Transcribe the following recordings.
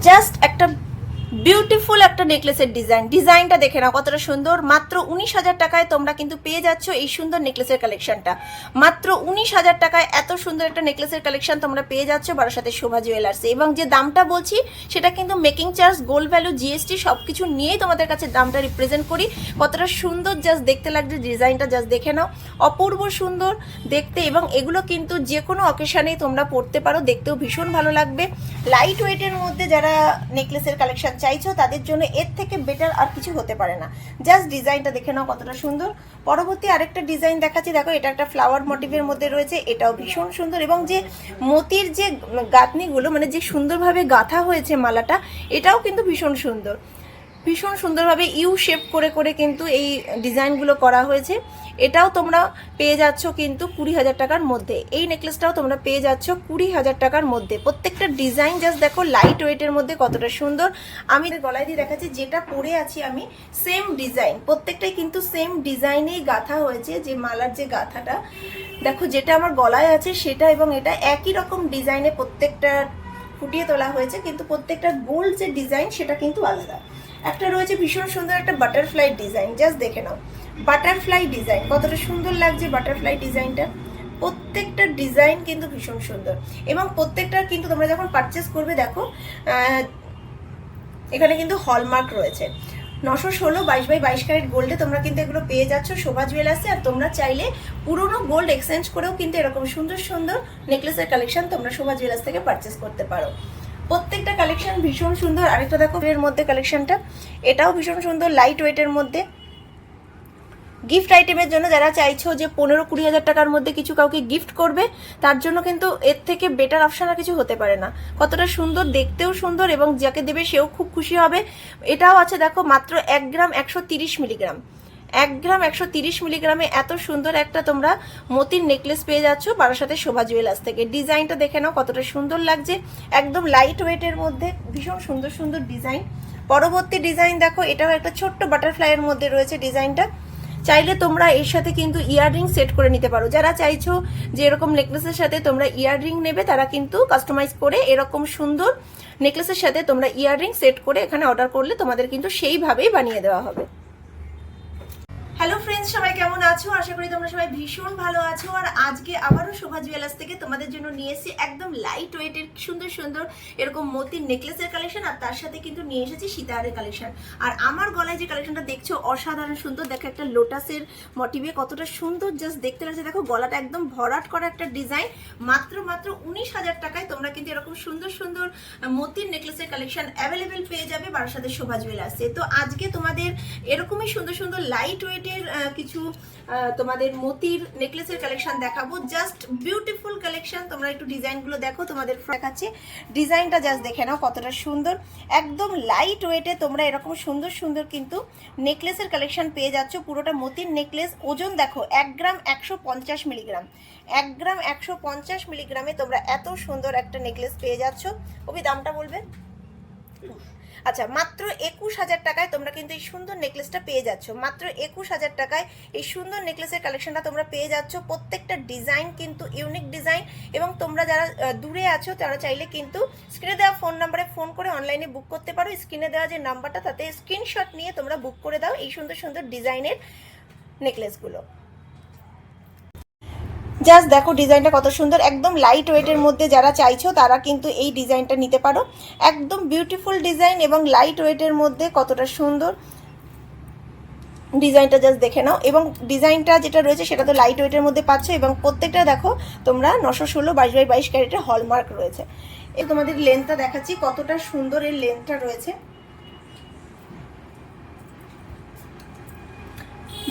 Just একটা beautiful একটা নেকলেসের ডিজাইনটা দেখে নাও কতটা সুন্দর। মাত্র 19,000 টাকায় তোমরা কিন্তু পেয়ে যাচ্ছ এই সুন্দর নেকলেসের কালেকশনটা। মাত্র 19,000 টাকায় এত সুন্দর একটা নেকলেসের কালেকশন তোমরা পেয়ে যাচ্ছ বারাসাতের শোভা জুয়েলার্সে। এবং যে দামটা বলছি সেটা কিন্তু making charge, gold value, GST সব কিছু নিয়েই তোমাদের কাছে দামটা রিপ্রেজেন্ট করি। কতটা সুন্দর জাস্ট দেখতে লাগছে ডিজাইনটা, জাস্ট দেখে নাও, অপূর্ব সুন্দর দেখতে। এবং এগুলো কিন্তু যে কোনো অকেশানেই তোমরা পরতে পারো, দেখতেও ভীষণ ভালো লাগবে। লাইট ওয়েটের মধ্যে যারা নেকলেসের কালেকশন চাইছো তাদের জন্য এর থেকে বেটার আর কিছু হতে পারে না। জাস্ট ডিজাইনটা দেখে নাও কতটা সুন্দর। পরবর্তী আরেকটা ডিজাইন দেখাচ্ছি, দেখো এটা একটা ফ্লাওয়ার মোটিভের মধ্যে রয়েছে, এটাও ভীষণ সুন্দর। এবং যে মতির যে গাঁথনিগুলো মানে যে সুন্দরভাবে গাঁথা হয়েছে মালাটা, এটাও কিন্তু ভীষণ সুন্দর, ভীষণ সুন্দরভাবে ইউ শেপ করে করে কিন্তু এই ডিজাইনগুলো করা হয়েছে। এটাও তোমরা পেয়ে যাচ্ছ কিন্তু 20,000 টাকার মধ্যে। এই নেকলেসটাও তোমরা পেয়ে যাচ্ছ 20,000 টাকার মধ্যে। প্রত্যেকটা ডিজাইন জাস্ট দেখো লাইট ওয়েটের মধ্যে কতটা সুন্দর। আমি গলায় দিয়ে দেখাচ্ছি, যেটা পরে আছি আমি সেম ডিজাইন, প্রত্যেকটাই কিন্তু সেম ডিজাইনেই গাঁথা হয়েছে। যে মালার যে গাঁথাটা দেখো, যেটা আমার গলায় আছে সেটা এবং এটা একই রকম ডিজাইনে প্রত্যেকটা ফুটিয়ে তোলা হয়েছে, কিন্তু প্রত্যেকটা গোল্ড যে ডিজাইন সেটা কিন্তু আলাদা। একটা রয়েছে ভীষণ সুন্দর একটা বাটারফ্লাই ডিজাইন, জাস্ট দেখে নাও বাটারফ্লাই ডিজাইন কতটা সুন্দর লাগছে। বাটারফ্লাই ডিজাইনটা প্রত্যেকটা ডিজাইন কিন্তু ভীষণ সুন্দর। এবং প্রত্যেকটা কিন্তু তোমরা যখন পারচেস করবে দেখো এখানে কিন্তু হলমার্ক রয়েছে। 916 22/22 ক্যারেট গোল্ডে তোমরা কিন্তু এগুলো পেয়ে যাচ্ছ শোভা জুয়েলার্সে। আর তোমরা চাইলে পুরোনো গোল্ড এক্সচেঞ্জ করেও কিন্তু এরকম সুন্দর সুন্দর নেকলেসের কালেকশন তোমরা শোভা জুয়েলার্স থেকে পারচেস করতে পারো। প্রত্যেকটা কালেকশন ভীষণ সুন্দর। আরেকটা দেখো এর মধ্যে কালেকশনটা, এটাও ভীষণ সুন্দর লাইট ওয়েটের মধ্যে। গিফট আইটেমের জন্য যারা চাইছো যে 15-20,000 টাকার মধ্যে কিছু কাউকে গিফট করবে, তার জন্য কিন্তু এর থেকে বেটার অপশন আর কিছু হতে পারে না। কতটা সুন্দর, দেখতেও সুন্দর এবং যাকে দেবে সেও খুব খুশি হবে। এটাও আছে দেখো মাত্র 1 গ্রাম 130 মিলিগ্রাম। 1 গ্রাম 130 মিলিগ্রামে এত সুন্দর একটা তোমরা মতির নেকলেস পেয়ে যাচ্ছ বারাসাতের শোভা জুয়েলার্স থেকে। ডিজাইনটা দেখে নাও কতটা সুন্দর লাগছে, একদম লাইট ওয়েটের মধ্যে ভীষণ সুন্দর সুন্দর ডিজাইন। পরবর্তী ডিজাইন দেখো, এটাও একটা ছোট্ট বাটারফ্লাইয়ের মধ্যে রয়েছে ডিজাইনটা। চাইলে তোমরা এর সাথে কিন্তু ইয়াররিং সেট করে নিতে পারো। যারা চাইছো যে এরকম নেকলেসের সাথে তোমরা ইয়াররিং নেবে, তারা কিন্তু কাস্টমাইজ করে এরকম সুন্দর নেকলেসের সাথে তোমরা ইয়াররিং সেট করে এখানে অর্ডার করলে তোমাদের কিন্তু সেইভাবেই বানিয়ে দেওয়া হবে। হ্যালো ফ্রেন্ডস, সবাই কেমন আছো? আশা করি তোমরা সবাই ভীষণ ভালো আছো। আর আজকে আবারও শোভা জুয়েলার্স থেকে তোমাদের জন্য নিয়ে এসেছি একদম লাইট ওয়েটের সুন্দর সুন্দর এরকম মতির নেকলেসের কালেকশন। আর তার সাথে কিন্তু নিয়ে এসেছি সীতাহারের কালেকশন। আর আমার গলায় যে কালেকশনটা দেখছো অসাধারণ সুন্দর। দেখো একটা লোটাসের মোটিভে কতটা সুন্দর জাস্ট দেখতে লাগছে। দেখো গলাটা একদম ভরাট করা একটা ডিজাইন। মাত্র 19,000 টাকায় তোমরা কিন্তু এরকম সুন্দর সুন্দর মতির নেকলেসের কালেকশন অ্যাভেলেবেল পেয়ে যাবে বারাসাতের শোভা জুয়েলার্সে। তো আজকে তোমাদের এরকমই সুন্দর সুন্দর লাইট ওয়েটের কিছু তোমাদের মতির নেকলেসের কালেকশন দেখাবো। Just beautiful collection. তোমরা একটু ডিজাইনগুলো দেখো, তোমাদের দেখাচ্ছি। ডিজাইনটা জাস্ট দেখে নাও কতটা সুন্দর, একদম লাইট ওয়েটে তোমরা এরকম সুন্দর সুন্দর কিন্তু নেকলেসের কালেকশন পেয়ে যাচ্ছ। পুরোটা মতির নেকলেস। ওজন দেখো 1 গ্রাম 150 মিলিগ্রাম। 1 গ্রাম 150 মিলিগ্রামে তোমরা এত সুন্দর একটা নেকলেস পেয়ে যাচ্ছ। ওই দামটা বলবে? আচ্ছা, মাত্র 21,000 টাকায় তোমরা কিন্তু এই সুন্দর নেকলেসটা পেয়ে যাচ্ছ। মাত্র 21,000 টাকায় এই সুন্দর নেকলেসের কালেকশনটা তোমরা পেয়ে যাচ্ছ। প্রত্যেকটা ডিজাইন কিন্তু ইউনিক ডিজাইন। এবং তোমরা যারা দূরে আছো তারা চাইলে কিন্তু স্ক্রিনে দেওয়া ফোন নাম্বারে ফোন করে অনলাইনে বুক করতে পারো। স্ক্রিনে দেওয়া যে নাম্বারটা তাতে স্ক্রিনশট নিয়ে তোমরা বুক করে দাও এই সুন্দর সুন্দর ডিজাইনের নেকলেসগুলো। জাস্ট দেখো ডিজাইনটা কত সুন্দর, একদম লাইট ওয়েটের মধ্যে যারা চাইছো তারা কিন্তু এই ডিজাইনটা নিতে পারো। একদম বিউটিফুল ডিজাইন এবং লাইট ওয়েটের মধ্যে কতটা সুন্দর ডিজাইনটা জাস্ট দেখে নাও। এবং ডিজাইনটা যেটা রয়েছে সেটা তো লাইট ওয়েটের মধ্যে পাচ্ছ। এবং প্রত্যেকটা দেখো তোমরা 916 22/22 ক্যারেটের হলমার্ক রয়েছে। এই তোমাদের লেন্থটা দেখাচ্ছি কতটা সুন্দর এর লেন্থটা রয়েছে।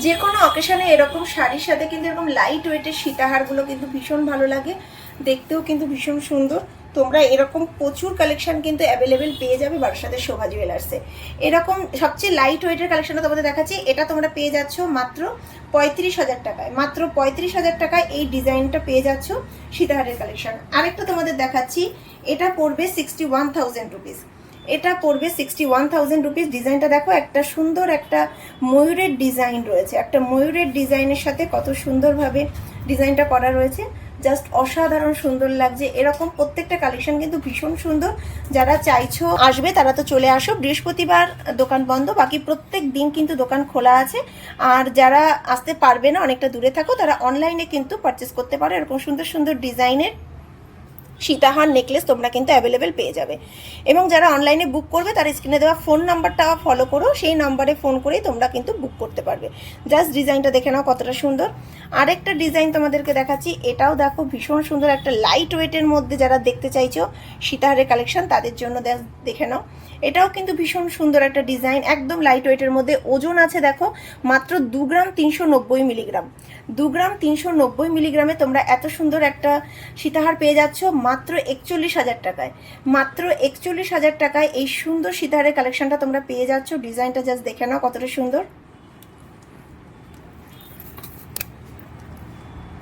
যে কোনো অকেশনে এরকম শাড়ির সাথে কিন্তু এরকম লাইট ওয়েটের সীতাহারগুলো কিন্তু ভীষণ ভালো লাগে, দেখতেও কিন্তু ভীষণ সুন্দর। তোমরা এরকম প্রচুর কালেকশন কিন্তু অ্যাভেলেবেল পেয়ে যাবে বারাসাতের শোভা জুয়েলার্সে। এরকম সবচেয়ে লাইট ওয়েটের কালেকশনটা তোমাদের দেখাচ্ছি। এটা তোমরা পেয়ে যাচ্ছ মাত্র 35,000 টাকায়। মাত্র 35,000 টাকায় এই ডিজাইনটা পেয়ে যাচ্ছ সীতাহারের কালেকশন। আরেকটা তোমাদের দেখাচ্ছি, এটা পড়বে 61,000 রুপিস। এটা পড়বে 61,000 রুপিস। ডিজাইনটা দেখো, একটা সুন্দর একটা ময়ূরের ডিজাইন রয়েছে। একটা ময়ূরের ডিজাইনের সাথে কত সুন্দরভাবে ডিজাইনটা করা রয়েছে। জাস্ট অসাধারণ সুন্দর লাগছে। এরকম প্রত্যেকটা কালেকশন কিন্তু ভীষণ সুন্দর। যারা চাইছো আসবে তারা তো চলে আসো। বৃহস্পতিবার দোকান বন্ধ, বাকি প্রত্যেক দিন কিন্তু দোকান খোলা আছে। আর যারা আসতে পারবে না, অনেকটা দূরে থাকো, তারা অনলাইনে কিন্তু পারচেস করতে পারো। এরকম সুন্দর সুন্দর ডিজাইনের সীতাহার নেকলেস তোমরা কিন্তু অ্যাভেলেবেল পেয়ে যাবে। এবং যারা অনলাইনে বুক করবে তারা স্ক্রিনে দেওয়া ফোন নাম্বারটা ফলো করো, সেই নাম্বারে ফোন করেই তোমরা কিন্তু বুক করতে পারবে। জাস্ট ডিজাইনটা দেখে নাও কতটা সুন্দর। আরেকটা ডিজাইন তোমাদেরকে দেখাচ্ছি, এটাও দেখো ভীষণ সুন্দর, একটা লাইট ওয়েটের মধ্যে যারা দেখতে চাইছো সীতাহারের কালেকশন তাদের জন্য দেখে নাও। এটাও কিন্তু ভীষণ সুন্দর একটা ডিজাইন, একদম লাইট ওয়েটের মধ্যে। ওজন আছে দেখো মাত্র 2 গ্রাম 390 মিলিগ্রাম। 2 গ্রাম 390 মিলিগ্রামে তোমরা এত সুন্দর একটা সীতাহার পেয়ে যাচ্ছ মাত্র 41,000 টাকায়। মাত্র 41,000 টাকায় এই সুন্দর সীতাহারের কালেকশনটা তোমরা পেয়ে যাচ্ছ। ডিজাইনটা জাস্ট দেখে নাও কতটা সুন্দর।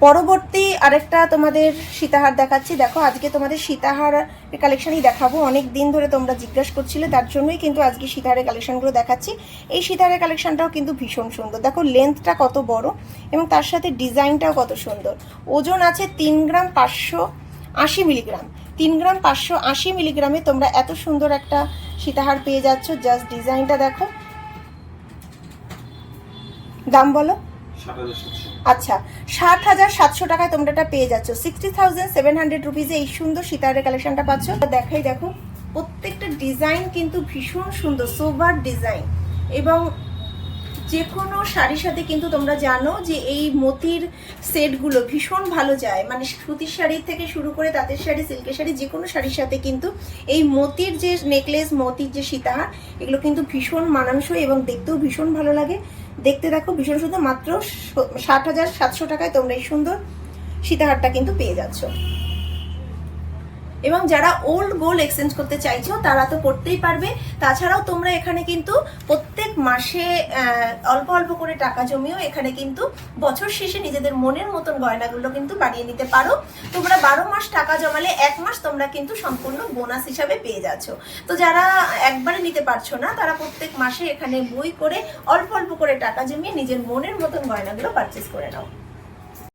পরবর্তী আরেকটা তোমাদের সীতাহার দেখাচ্ছি। দেখো আজকে তোমাদের সীতাহার কালেকশনই দেখাবো, অনেক দিন ধরে তোমরা জিজ্ঞাসা করছিলে, তার জন্যই কিন্তু আজকে সীতাহারের কালেকশনগুলো দেখাচ্ছি। এই সীতাহারের কালেকশনটাও কিন্তু ভীষণ সুন্দর। দেখো লেন্থটা কত বড় এবং তার সাথে ডিজাইনটাও কত সুন্দর। ওজন আছে 3 গ্রাম 580 মিলিগ্রাম। 3 গ্রাম 580 মিলিগ্রামে তোমরা এত সুন্দর একটা সীতাহার পেয়ে যাচ্ছ। জাস্ট ডিজাইনটা দেখো। দাম বলো। আচ্ছা, 60,700 টাকায় তোমরা এটা পেয়ে যাচ্ছ। 60,700 রুপিজে এই সুন্দর সীতাহারের কালেকশনটা পাচ্ছ। দেখাই দেখো, প্রত্যেকটা ডিজাইন কিন্তু ভীষণ সুন্দর, সোবার ডিজাইন। এবং যে কোনো শাড়ির সাথে কিন্তু তোমরা জানো যে এই মতির সেটগুলো ভীষণ ভালো যায়, মানে সুতির শাড়ি থেকে শুরু করে তাঁতের শাড়ি, সিল্কের শাড়ি, যে কোনো শাড়ির সাথে কিন্তু এই মতির যে নেকলেস, মতির যে সীতাহার, এগুলো কিন্তু ভীষণ মানানসই এবং দেখতেও ভীষণ ভালো লাগে। দেখতে দেখো ভীষণ সুন্দর। মাত্র 60,700 টাকায় তোমরা এই সুন্দর সীতাহারটা কিন্তু পেয়ে যাচ্ছ। এবং যারা ওল্ড গোল্ড এক্সচেঞ্জ করতে চাইছো তারা তো করতেই পারবে। তাছাড়াও তোমরা এখানে কিন্তু প্রত্যেক মাসে অল্প অল্প করে টাকা জমিয়েও এখানে কিন্তু বছর শেষে নিজেদের মনের মতন গয়নাগুলো কিন্তু বাড়িয়ে নিতে পারো। তোমরা 12 মাস টাকা জমালে 1 মাস তোমরা কিন্তু সম্পূর্ণ বোনাস হিসাবে পেয়ে যাচ্ছ। তো যারা একবারে নিতে পারছো না তারা প্রত্যেক মাসে এখানে বই করে অল্প অল্প করে টাকা জমিয়ে নিজের মনের মতন গয়নাগুলো পারচেস করে নাও।